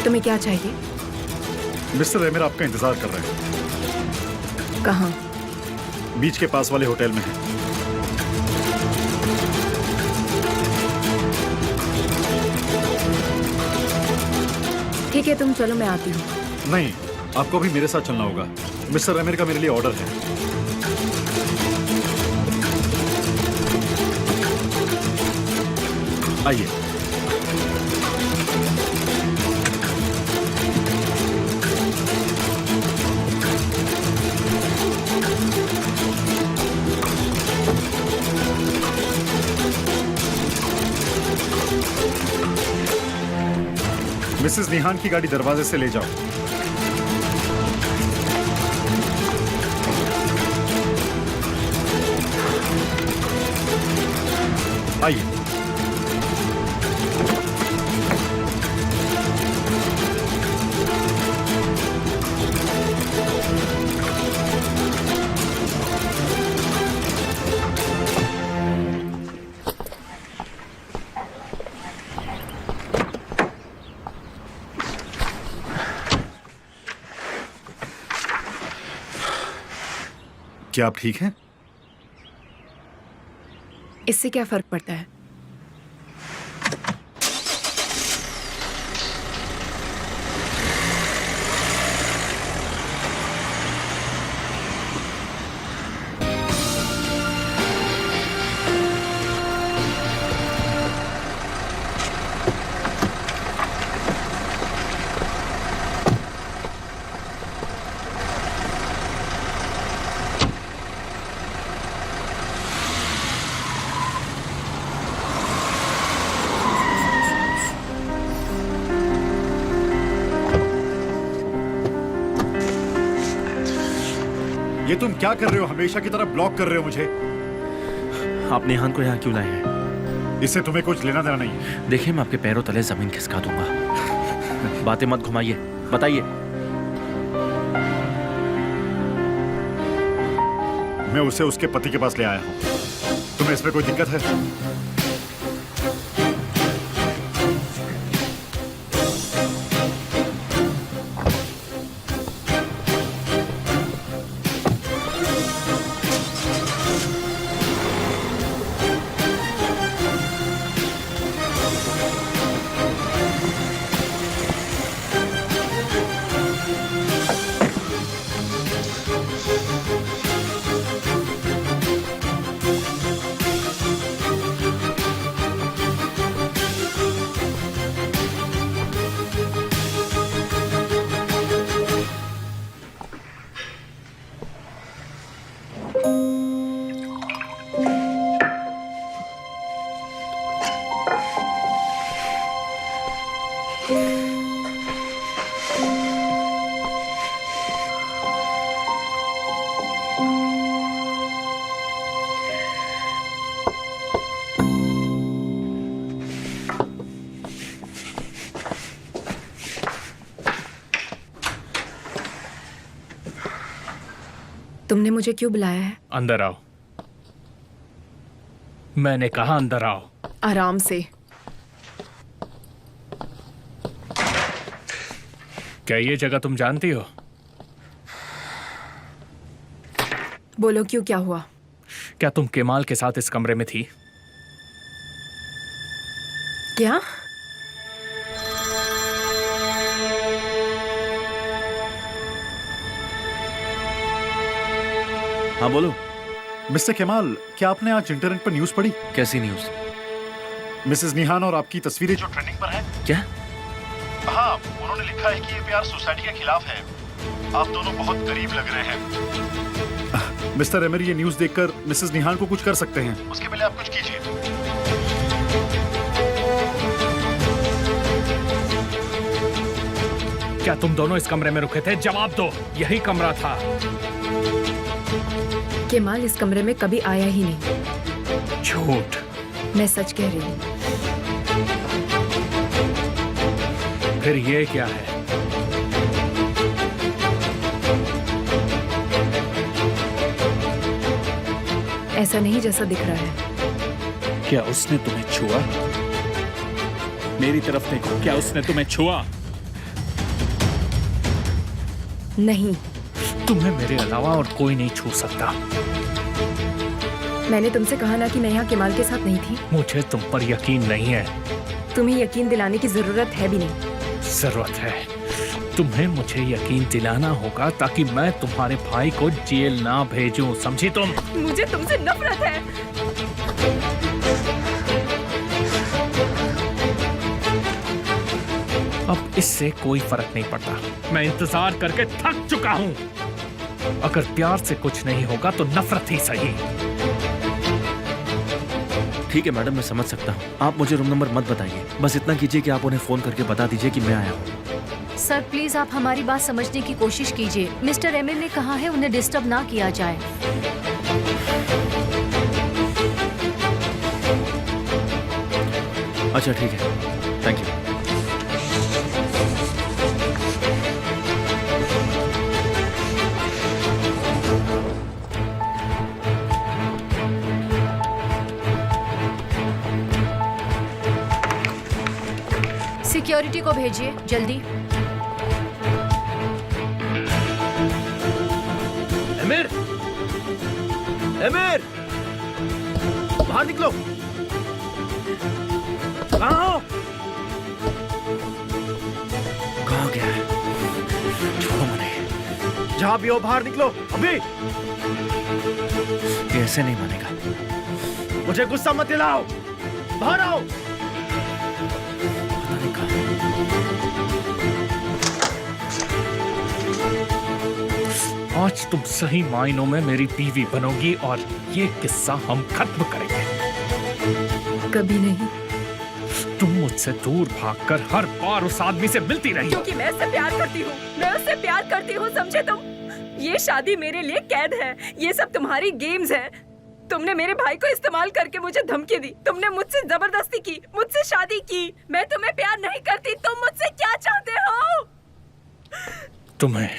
तुम्हें क्या चाहिए? मिस्टर एमिर आपका इंतजार कर रहे हैं। कहाँ? बीच के पास वाले होटल में है। ठीक है, तुम चलो, मैं आती हूँ। नहीं, आपको भी मेरे साथ चलना होगा। मिस्टर एमिर का मेरे लिए ऑर्डर है। आइए। मिसेस निहान की गाड़ी दरवाजे से ले जाओ। आइए। क्या आप ठीक हैं? इससे क्या फर्क पड़ता है? ये तुम क्या कर रहे हो? हमेशा की तरह ब्लॉक कर रहे हो मुझे। आप नेहान को यहाँ क्यों लाए हैं? इससे तुम्हें कुछ लेना देना नहीं। देखिए, मैं आपके पैरों तले जमीन खिसका दूंगा। बातें मत घुमाइए, बताइए। मैं उसे उसके पति के पास ले आया हूँ। तुम्हें इसमें कोई दिक्कत है? तुमने मुझे क्यों बुलाया है? अंदर आओ। मैंने कहा अंदर आओ। आराम से। क्या ये जगह तुम जानती हो? बोलो, क्यों, क्या हुआ? क्या तुम केमाल के साथ इस कमरे में थी? क्या? हाँ बोलो। मिस्टर केमाल, क्या आपने आज इंटरनेट पर न्यूज़ पढ़ी? कैसी न्यूज़? मिसेस निहान और आपकी तस्वीरें जो ट्रेंडिंग पर हैं। क्या? हाँ, उन्होंने लिखा है कि ये प्यार सोसाइटी के खिलाफ है। आप दोनों बहुत करीब लग रहे हैं। मिस्टर एमर ये न्यूज़ देखकर मिसेस निहाल को कुछ कर सकते हैं। उसके पहले आप कुछ कीजिए। क्या तुम दोनों इस कमरे में रुके थे? जवाब दो। यही कमरा था। केमाल इस कमरे में कभी आया ही नहीं। झूठ। मैं सच कह रही हूँ। फिर ये क्या है? ऐसा नहीं जैसा दिख रहा है। क्या उसने तुम्हें छुआ? मेरी तरफ देखो, क्या उसने तुम्हें छुआ? नहीं। तुम्हें मेरे अलावा और कोई नहीं छू सकता। मैंने तुमसे कहा ना कि मैं यहाँ केमाल के साथ नहीं थी। मुझे तुम पर यकीन नहीं है। तुम्हें यकीन दिलाने की जरूरत है भी नहीं। जरूरत है। तुम्हें मुझे यकीन दिलाना होगा ताकि मैं तुम्हारे भाई को जेल ना भेजूं, समझी तुम? मुझे तुमसे नफरत है। अब इससे कोई फर्क नहीं पड़ता। मैं इंतजार करके थक चुका हूँ। अगर प्यार से कुछ नहीं होगा तो नफरत ही सही। ठीक है मैडम, मैं समझ सकता हूँ। आप मुझे रूम नंबर मत बताइए। बस इतना कीजिए कि आप उन्हें फोन करके बता दीजिए कि मैं आया हूँ। सर प्लीज आप हमारी बात समझने की कोशिश कीजिए। मिस्टर एमिर ने कहा है उन्हें डिस्टर्ब ना किया जाए। अच्छा ठीक है, थैंक यू। सिक्योरिटी को भेजिए जल्दी। एमिर! एमिर! बाहर निकलो। कहाँ हो? कहाँ गया है? छोड़ो मुझे। जहाँ भी हो बाहर निकलो अभी। ये ऐसे नहीं मानेगा। मुझे गुस्सा मत दिलाओ। बाहर आओ। पता नहीं कहाँ। आज तुम सही मायनों में मेरी बीवी बनोगी और ये किस्सा हम खत्म करेंगे। कभी नहीं। तुम मुझसे दूर भागकर हर बार उस आदमी से मिलती रही। क्योंकि मैं उससे प्यार करती हूँ। मैं उससे प्यार करती हूँ, समझे तुम? ये शादी मेरे लिए कैद है। ये सब तुम्हारी गेम्स है। तुमने मेरे भाई को इस्तेमाल करके मुझे धमकी दी। तुमने मुझसे जबरदस्ती की, मुझसे शादी की। मैं तुम्हें प्यार नहीं करती। तुम मुझसे क्या चाहते हो? तुम्हें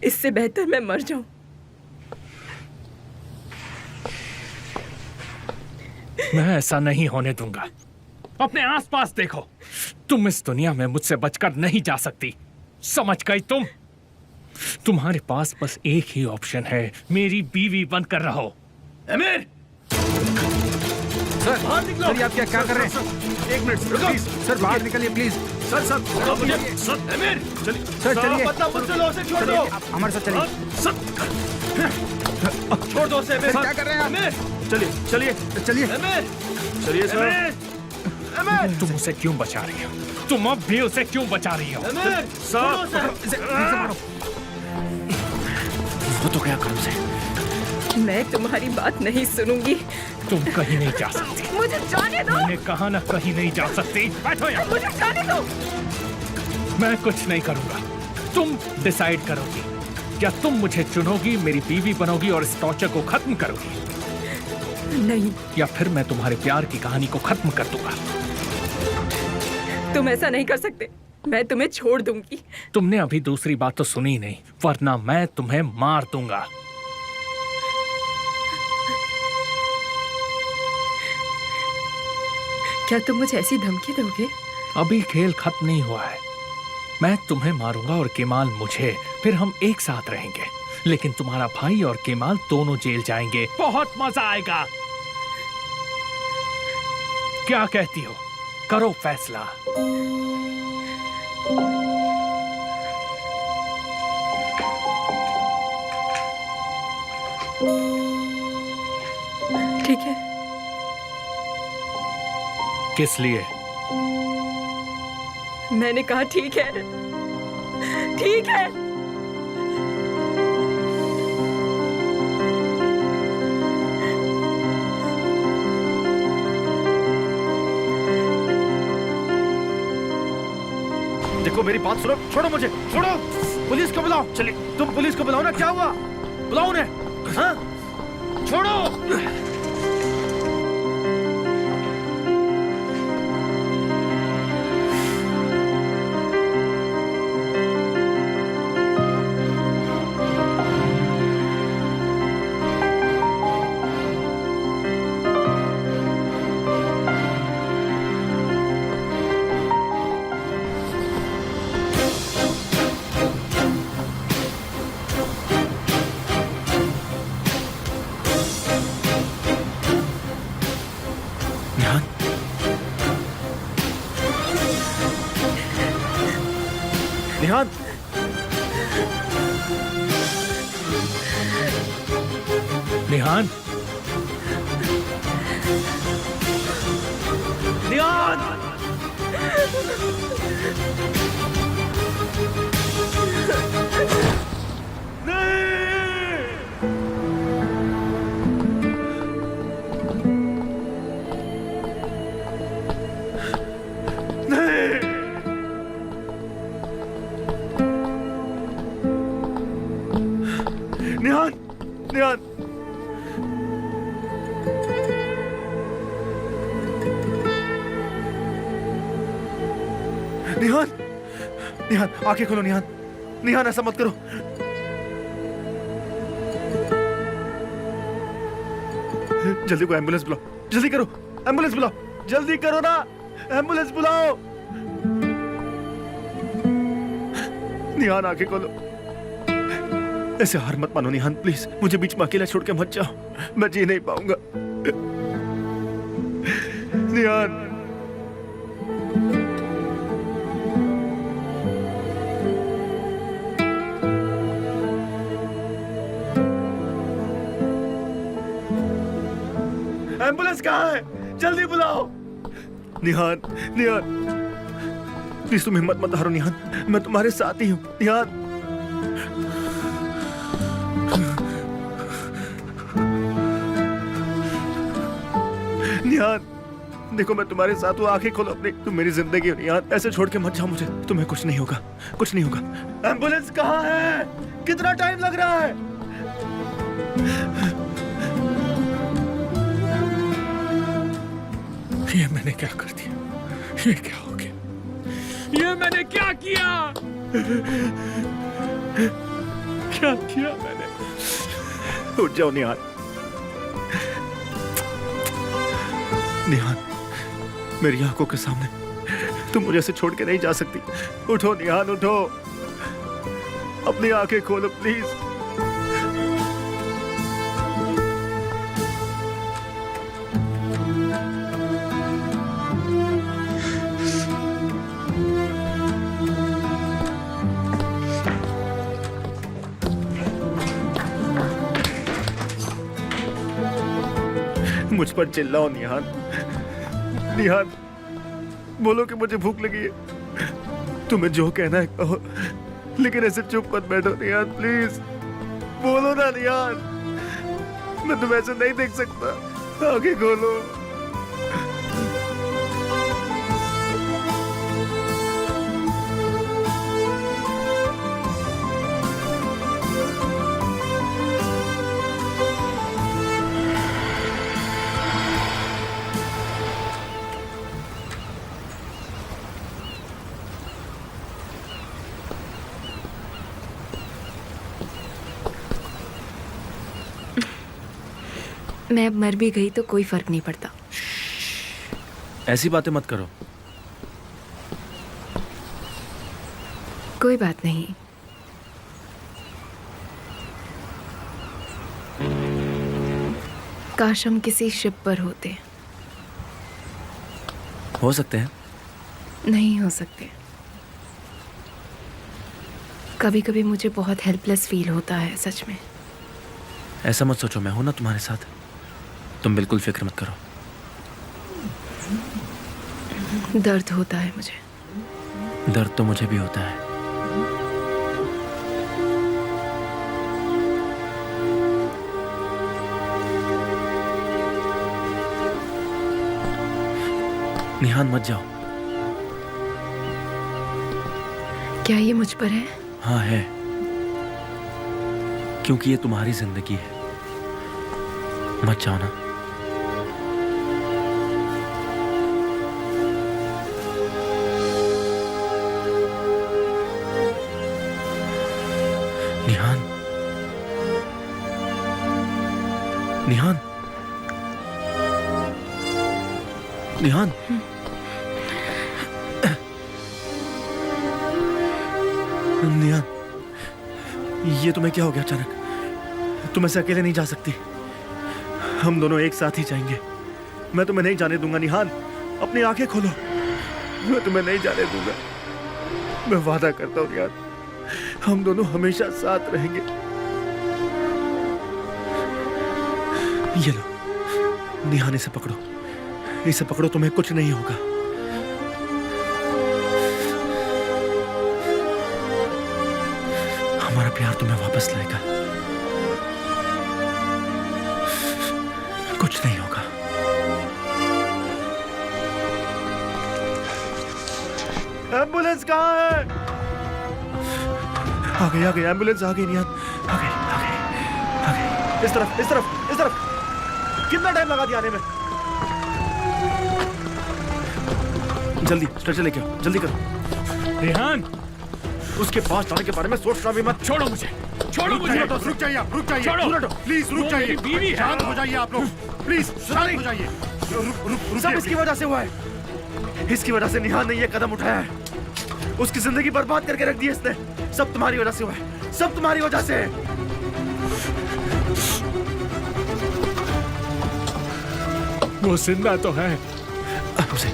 इससे बेहतर मैं मर जाऊं। मैं ऐसा नहीं होने दूंगा। अपने आसपास देखो। तुम इस दुनिया में मुझसे बचकर नहीं जा सकती, समझ गई तुम? तुम्हारे पास बस एक ही ऑप्शन है, मेरी बीवी बनकर रहो। एमिर! सर बाहर निकलो। सर आप क्या कर रहे हैं? एक मिनट प्लीज। सर बाहर निकलिए प्लीज। Sir sir emir! चलिए। सर चलिए। मतलब मुझसे लो, उसे छोड़ दो। हमारे साथ चलिए। छोड़ दो उसे एमिर। सर क्या कर रहे हैं आप? एमिर! चलिए चलिए चलिए। एमिर! चलिए सर। एमिर! तुम उसे क्यों बचा रही हो? तुम अब भी उसे क्यों बचा रही हो? एमिर! सर वो तो गया काम से। मैं तुम्हारी बात नहीं सुनूंगी। तुम कहीं नहीं जा सकती। मुझे जाने दो। मैंने कहा ना कहीं नहीं जा सकती। बैठो यहाँ। मुझे जाने दो। मैं कुछ नहीं करूंगा। तुम डिसाइड करोगी। क्या तुम मुझे चुनोगी, मेरी बीवी बनोगी और इस टॉर्चर को खत्म करोगी, नहीं, या फिर मैं तुम्हारे प्यार की कहानी को खत्म कर दूंगा? तुम ऐसा नहीं कर सकते। मैं तुम्हें छोड़ दूंगी। तुमने अभी दूसरी बात तो सुनी नहीं, वरना मैं तुम्हें मार दूंगा। क्या तुम मुझे ऐसी धमकी दोगे? अभी खेल खत्म नहीं हुआ है। मैं तुम्हें मारूंगा और केमाल मुझे, फिर हम एक साथ रहेंगे। लेकिन तुम्हारा भाई और केमाल दोनों जेल जाएंगे। बहुत मजा आएगा। क्या कहती हो? करो फैसला। ठीक है। किस लिए? मैंने कहा ठीक है। ठीक है। देखो मेरी बात सुनो, छोड़ो मुझे, छोड़ो। पुलिस को बुलाओ। चलिए तुम पुलिस को बुलाओ ना, क्या हुआ? बुलाओ उन्हें। हाँ छोड़ो। निहान, निहान, निहान, निहान। निहान, निहान, निहान, निहान, आंखें खोलो निहान, निहान ऐसा मत करो। जल्दी को एम्बुलेंस बुलाओ, जल्दी करो, एम्बुलेंस बुलाओ, जल्दी करो ना, एम्बुलेंस बुलाओ। निहान आंखें खोलो। ऐसे हार मत मानो निहान, प्लीज मुझे बीच में अकेला छोड़ के मत जाओ, मैं जी नहीं पाऊंगा। निहान, एम्बुलेंस कहाँ है? जल्दी बुलाओ। निहान, निहान, प्लीज तुम हिम्मत मत हारो निहान, मैं तुम्हारे साथ ही हूँ निहान। निहान, देखो मैं तुम्हारे साथ हूँ, आंखें खोलो अपनी, तुम मेरी जिंदगी हो निहान, ऐसे छोड़ के मत जाओ मुझे, तुम्हें कुछ नहीं होगा, कुछ नहीं होगा। एम्बुलेंस कहाँ है? कितना टाइम लग रहा है? ये मैंने क्या कर दिया? ये क्या हो गया? ये मैंने क्या किया? क्या किया मैंने? उठ जाओ निहान, निहान, मेरी आंखों के सामने तुम मुझे ऐसे छोड़ के नहीं जा सकती। उठो निहान, उठो, अपनी आंखें खोलो प्लीज। मुझ पर चिल्लाओ निहान, निहान, बोलो कि मुझे भूख लगी है, तुम्हें जो कहना है कहो, लेकिन ऐसे चुप मत बैठो निहान, प्लीज बोलो ना निहान, मैं तुम्हें ऐसे नहीं देख सकता, आगे खोलो। मैं अब मर भी गई तो कोई फर्क नहीं पड़ता। ऐसी बातें मत करो। कोई बात नहीं। काश हम किसी शिप पर होते। हो सकते हैं। नहीं हो सकते। कभी कभी मुझे बहुत हेल्पलेस फील होता है, सच में। ऐसा मत सोचो, मैं हूं ना तुम्हारे साथ, तुम बिल्कुल फिक्र मत करो। दर्द होता है मुझे। दर्द तो मुझे भी होता है, निहान मत जाओ। क्या ये मुझ पर है? हाँ है, क्योंकि ये तुम्हारी जिंदगी है। मत जाओ ना। निहान, निहान, निहान। निहान, ये तुम्हें क्या हो गया अचानक? तुम ऐसे अकेले नहीं जा सकती। हम दोनों एक साथ ही जाएंगे। मैं तुम्हें नहीं जाने दूंगा। निहान, अपनी आंखें खोलो। मैं तुम्हें नहीं जाने दूंगा। मैं वादा करता हूँ निहान, हम दोनों हमेशा साथ रहेंगे। ये लो निहान, इसे पकड़ो, इसे पकड़ो, तुम्हें कुछ नहीं होगा। हमारा प्यार तुम्हें वापस लाएगा, कुछ नहीं होगा। एम्बुलेंस कहाँ है? आ गई एम्बुलेंस आ गई। निहान आ गई, आ गई, आ गई। इस तरफ, इस तरफ, इस तरफ। कितना टाइम लगा दिया आने में? जल्दी स्ट्रेचर लेके आओ, जल्दी करो। रेहान, उसके पास जाने के बारे में सोचना भी मत। छोड़ो मुझे, छोड़ो मुझे। रुक जाइए आप, रुक जाइए। छोड़ो। प्लीज रुक वो जाइए। मेरी बीवी है। शांत हो जाइए आप लोग, प्लीज शांत हो जाइए। रुक सब इसकी वजह से हुआ है। इसकी वजह से निहान ने ये कदम उठाया है। उसकी जिंदगी बर्बाद करके रख दी इसने। सब तुम्हारी वजह से हुआ है, सब तुम्हारी वजह से है। वो जिंदा तो है। उसे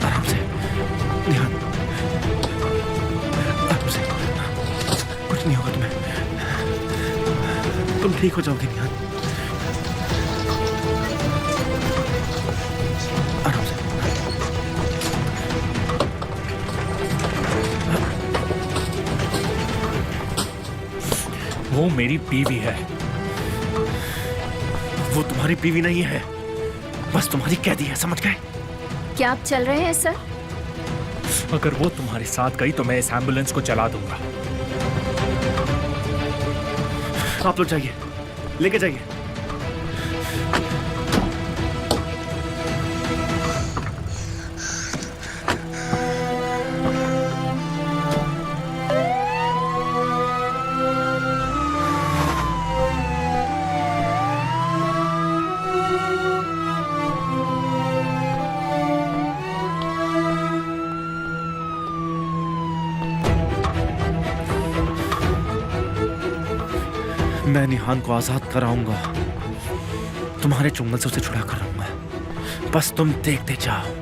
आराम से निहान, आराम से। कुछ नहीं होगा तुम्हें, तुम ठीक हो जाओगे निहान। आराम से। वो मेरी बीवी है। वो तुम्हारी बीवी नहीं है, बस तुम्हारी कैदी है, समझ गए? क्या आप चल रहे हैं सर? अगर वो तुम्हारे साथ गई तो मैं इस एम्बुलेंस को चला दूंगा। आप लोग जाइए, लेके जाइए। मैं निहान को आजाद कराऊंगा, तुम्हारे चुंगल से उसे छुड़ा कर रहूंगा। बस तुम देखते जाओ।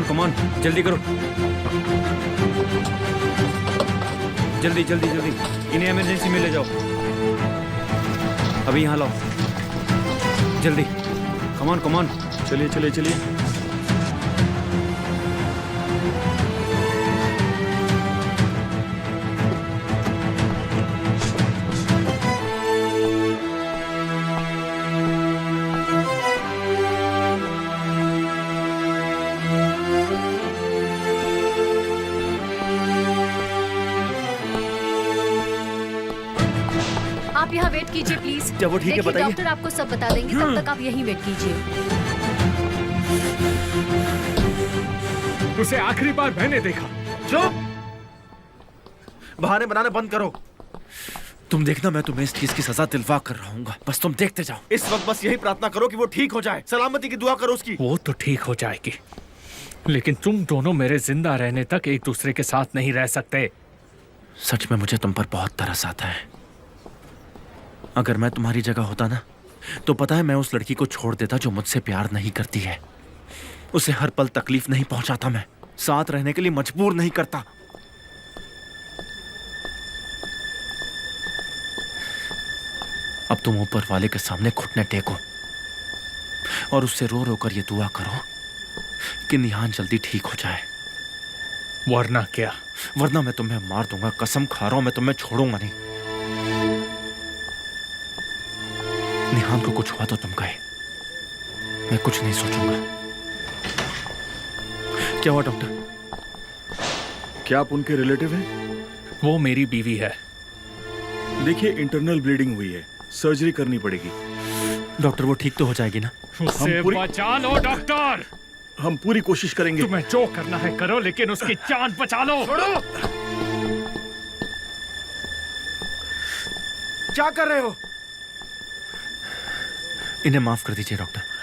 कमॉन जल्दी करो, जल्दी जल्दी जल्दी। इन्हें इमरजेंसी में ले जाओ, अभी यहाँ लाओ, जल्दी। कमॉन चलिए चलिए चलिए। आप यहाँ वेट कीजिए प्लीज। जब वो ठीक है देखिए, बताइए। डॉक्टर आपको सब बता देंगे, तब तक आप यहीं वेट कीजिए। उसे आखिरी बार मैंने देखा। चुप! बहाने बनाना बंद करो। तुम देखना, मैं तुम्हें इस चीज की सजा दिलवा कर रहूंगा। बस तुम देखते जाओ। इस वक्त बस यही प्रार्थना करो कि वो ठीक हो जाए। सलामती की दुआ करो उसकी। वो तो ठीक हो जाएगी, लेकिन तुम दोनों मेरे जिंदा रहने तक एक दूसरे के साथ नहीं रह सकते। सच में मुझे तुम पर बहुत तरस आता है। अगर मैं तुम्हारी जगह होता ना, तो पता है मैं उस लड़की को छोड़ देता जो मुझसे प्यार नहीं करती है। उसे हर पल तकलीफ नहीं पहुंचाता, मैं साथ रहने के लिए मजबूर नहीं करता। अब तुम ऊपर वाले के सामने घुटने टेको और उससे रो रो कर ये दुआ करो कि निहान जल्दी ठीक हो जाए, वरना क्या? वरना मैं तुम्हें मार दूंगा। कसम खा रहा हूं, मैं तुम्हें छोड़ूंगा नहीं। निहान को कुछ हुआ तो तुम कहे, मैं कुछ नहीं सोचूंगा। क्या हुआ डॉक्टर? क्या आप उनके रिलेटिव हैं? वो मेरी बीवी है। देखिए, इंटरनल ब्लीडिंग हुई है, सर्जरी करनी पड़ेगी। डॉक्टर वो ठीक तो हो जाएगी ना? उसे बचा लो डॉक्टर। हम पूरी कोशिश करेंगे। तुम्हें जो करना है करो, लेकिन उसकी जान बचा लो। छोड़ो! क्या कर रहे हो? इन्हें माफ कर दीजिए डॉक्टर।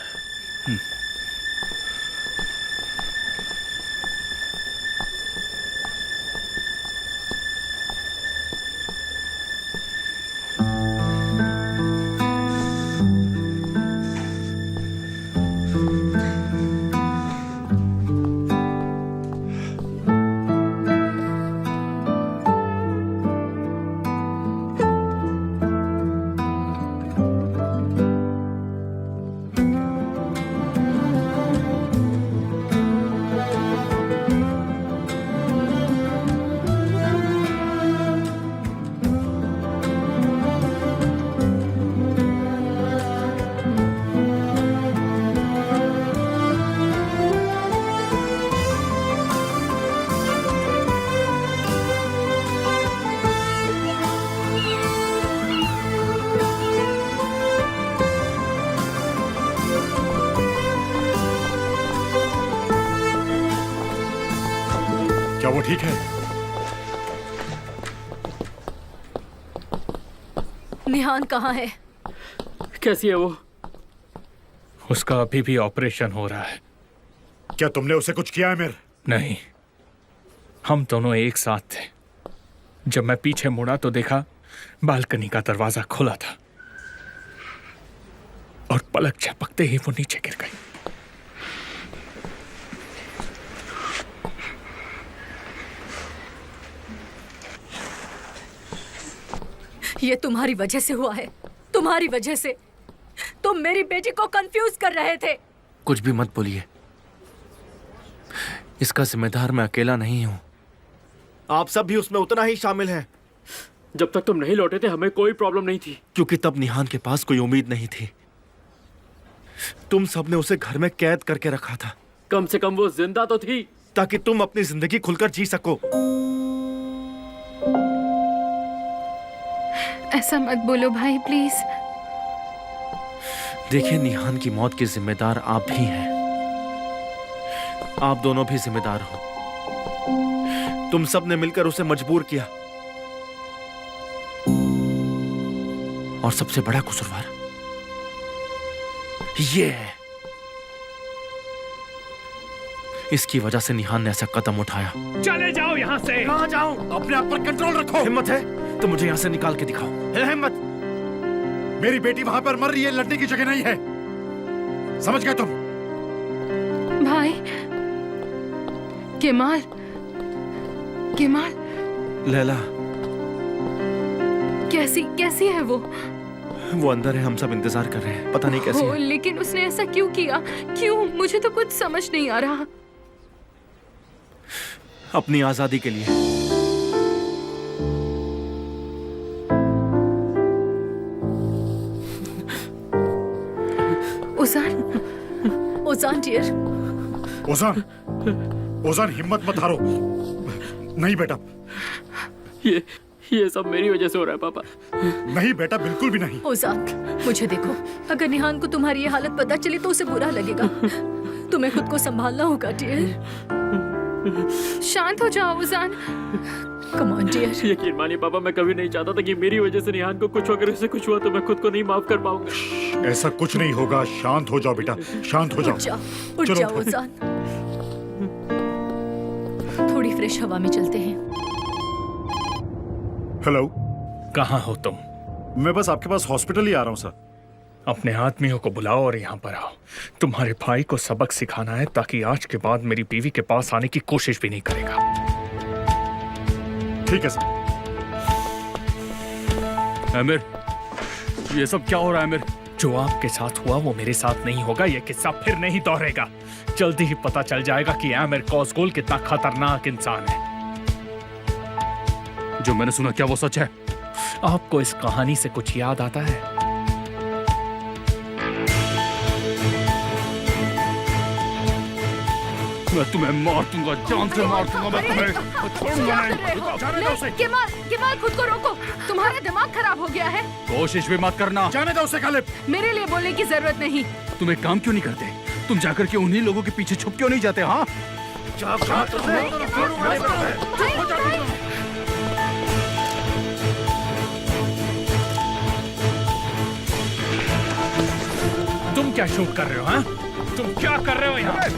क्या वो ठीक है? निहान कहाँ है? कैसी है वो? उसका अभी भी ऑपरेशन हो रहा है। क्या तुमने उसे कुछ किया है मेरे? नहीं, हम दोनों एक साथ थे। जब मैं पीछे मुड़ा तो देखा बालकनी का दरवाजा खुला था और पलक झपकते ही वो नीचे गिर गई। ये तुम्हारी वजह से हुआ है, तुम्हारी वजह से। तुम मेरी बेटी को कंफ्यूज कर रहे थे। कुछ भी मत बोलिए, इसका जिम्मेदार मैं अकेला नहीं हूं। आप सब भी उसमें उतना ही शामिल हैं। जब तक तुम नहीं लौटे थे हमें कोई प्रॉब्लम नहीं थी। क्योंकि तब निहान के पास कोई उम्मीद नहीं थी। तुम सबने उसे घर में कैद करके रखा था, कम से कम वो जिंदा तो थी। ताकि तुम अपनी जिंदगी खुलकर जी सको। ऐसा मत बोलो भाई, प्लीज। देखिए, निहान की मौत के जिम्मेदार आप भी हैं। आप दोनों भी जिम्मेदार हो। तुम सब ने मिलकर उसे मजबूर किया, और सबसे बड़ा कसूरवार ये है। इसकी वजह से निहान ने ऐसा कदम उठाया। चले जाओ यहाँ से। कहां जाऊं? अपने आप पर कंट्रोल रखो। हिम्मत है तो मुझे यहाँ से निकाल के दिखाओ। है हिम्मत? मेरी बेटी वहां पर मर रही है, लड़ने की जगह नहीं है। समझ गए तुम? भाई केमाल, केमाल लैला, कैसी है वो? वो अंदर है, हम सब इंतजार कर रहे हैं। पता नहीं कैसी हो, है। लेकिन उसने ऐसा क्यों किया? क्यों? मुझे तो कुछ समझ नहीं आ रहा। अपनी आजादी के लिए। ओजान, ओजान डियर। ओजान, ओजान हिम्मत मत हारो। नहीं बेटा, ये सब मेरी वजह से हो रहा है पापा। नहीं बेटा, बिल्कुल भी नहीं। ओजान, मुझे देखो, अगर निहान को तुम्हारी ये हालत पता चली तो उसे बुरा लगेगा। तुम्हें खुद को संभालना होगा डियर। शांत हो जाओ ओजान। Come on dear. यकीन मानिए पापा, मैं कभी नहीं चाहता था कि मेरी वजह से निहान को कुछ अगर उसे कुछ हुआ तो मैं खुद को नहीं माफ कर पाऊंगा। ऐसा कुछ नहीं होगा। शांत हो जाओ बेटा, शांत हो जाओ। उठ चलो, जाओ ओजान। थोड़ी फ्रेश हवा में चलते हैं। हेलो, कहाँ हो तुम? मैं बस आपके पास हॉस्पिटल ही आ रहा हूँ सर। अपने आदमियों को बुलाओ और यहाँ पर आओ। तुम्हारे भाई को सबक सिखाना है ताकि आज के बाद मेरी बीवी के पास आने की कोशिश भी नहीं करेगा। ठीक है सर। आमिर, ये सब क्या हो रहा है आमिर? जो आपके साथ हुआ वो मेरे साथ नहीं होगा। ये किस्सा फिर नहीं दोहरेगा। जल्दी ही पता चल जाएगा कि आमिर कॉसगोल कितना खतरनाक इंसान है। जो मैंने सुना क्या वो सच है? आपको इस कहानी से कुछ याद आता है? मैं तुम्हें मार दूंगा, जान से मार दूंगा मैं तुम्हें, छोड़ूंगा नहीं। जाने दो उसे। केमाल खुद को रोको, तुम्हारा दिमाग खराब हो गया है। कोशिश भी मत करना। जाने दो उसे गालिब। मेरे लिए बोलने की जरूरत नहीं। तुम एक काम क्यों नहीं करते? तुम जाकर के उन्हीं लोगों के पीछे छुप क्यों नहीं जाते? हाँ, तुम क्या शूट कर रहे हो? हाँ, तुम क्या कर रहे हो यहाँ?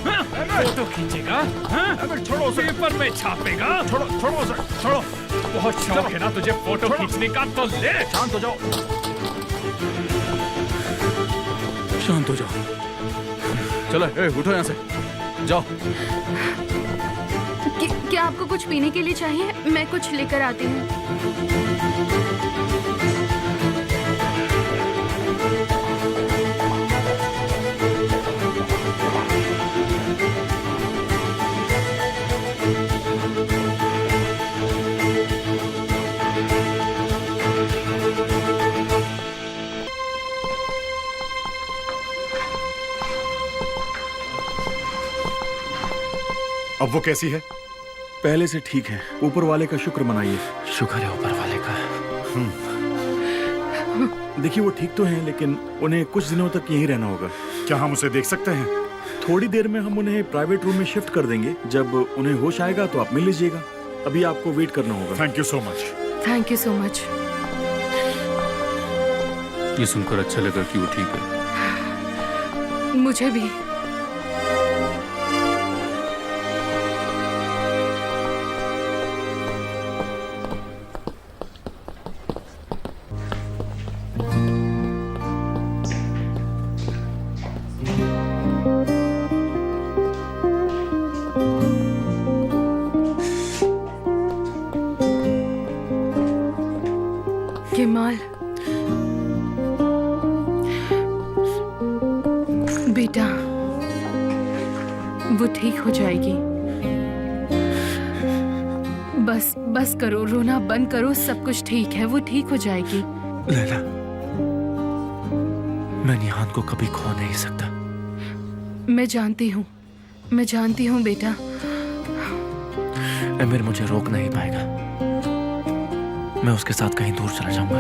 फोटो खींचेगा? हाँ, छोड़ो, पेपर में छापेगा? छोड़ो, छोड़ो उसे, छोड़ो। बहुत शौक है ना तुझे फोटो खींचने का, तो ले। शांत हो जाओ, शांत हो जाओ। चलो, उठो यहाँ से, जाओ। क्या आपको कुछ पीने के लिए चाहिए? मैं कुछ लेकर आती हूँ। अब वो कैसी है? पहले से ठीक है, ऊपर वाले का शुक्र मनाइए। शुक्र है ऊपर वाले का। देखिए वो ठीक तो हैं, लेकिन उन्हें कुछ दिनों तक यहीं रहना होगा। क्या हम उसे देख सकते हैं? थोड़ी देर में हम उन्हें प्राइवेट रूम में शिफ्ट कर देंगे। जब उन्हें होश आएगा तो आप मिल लीजिएगा। अभी आपको वेट करना होगा। Thank you so much. Thank you so much. ये सुनकर अच्छा लगा कि वो ठीक है। मुझे भी। केमाल, बेटा, वो ठीक हो जाएगी। बस करो, रोना बंद करो, सब कुछ ठीक है, वो ठीक हो जाएगी। लैला, मैं निहान को कभी खो नहीं सकता। मैं जानती हूँ बेटा। अमीर मुझे रोक नहीं पाएगा। मैं उसके साथ कहीं दूर चला जाऊंगा।